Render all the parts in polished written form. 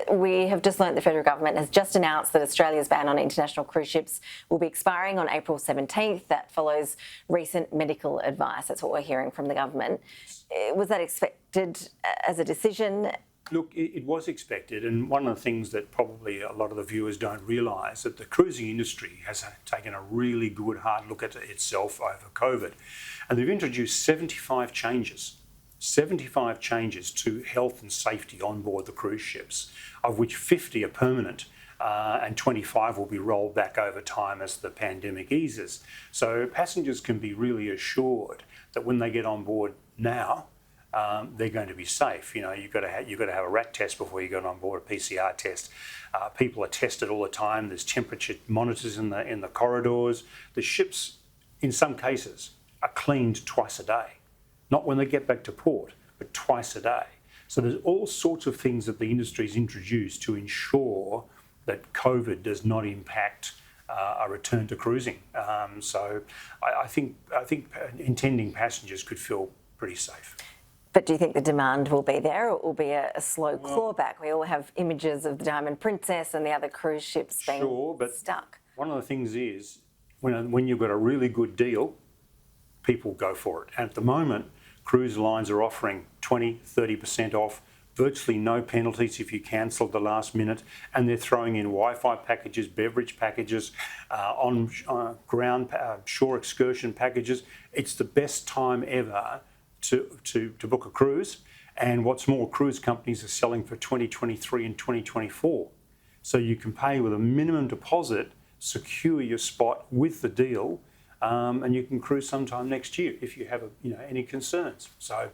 We have just learnt the federal government has just announced that Australia's ban on international cruise ships will be expiring on April 17th. That follows recent medical advice. That's what we're hearing from the government. Was that expected as a decision? Look, it was expected, and one of the things that probably a lot of the viewers don't realise that the cruising industry has taken a really good hard look at itself over COVID, and they've introduced 75 changes to health and safety on board the cruise ships, of which 50 are permanent and 25 will be rolled back over time as the pandemic eases. So passengers can be really assured that when they get on board now, they're going to be safe. You know, you've got to have a rat test before you get on board, a PCR test. People are tested all the time. There's temperature monitors in the corridors. The ships, in some cases, are cleaned twice a day. Not when they get back to port, but twice a day. So there's all sorts of things that the industry's introduced to ensure that COVID does not impact a return to cruising. So I think intending passengers could feel pretty safe. But do you think the demand will be there, or it will be a slow clawback? We all have images of the Diamond Princess and the other cruise ships being stuck. One of the things is, when you've got a really good deal, people go for it. And at the moment, cruise lines are offering 20, 30% off, virtually no penalties if you cancel at the last minute, and they're throwing in Wi-Fi packages, beverage packages, shore excursion packages. It's the best time ever to book a cruise, and what's more, cruise companies are selling for 2023 and 2024. So you can pay with a minimum deposit, secure your spot with the deal, and you can cruise sometime next year if you have any concerns. So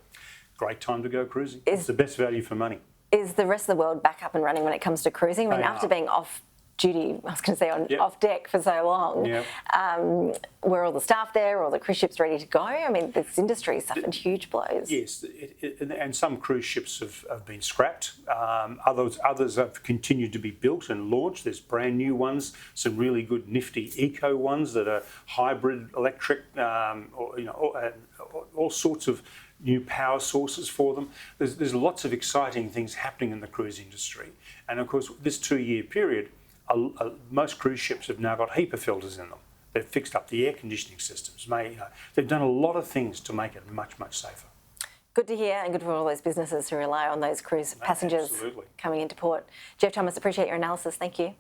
great time to go cruising. It's the best value for money. Is the rest of the world back up and running when it comes to cruising? I mean, after being off duty, I was going to say off deck for so long, were all the staff there, all the cruise ships ready to go? I mean, this industry suffered huge blows. Yes, and some cruise ships have been scrapped. Others have continued to be built and launched. There's brand new ones, some really good nifty eco ones that are hybrid electric, all sorts of new power sources for them. There's lots of exciting things happening in the cruise industry. And of course, this 2-year period, most cruise ships have now got HEPA filters in them. They've fixed up the air conditioning systems. They've done a lot of things to make it much, much safer. Good to hear, and good for all those businesses who rely on those cruise passengers coming into port. Geoff Thomas, appreciate your analysis. Thank you.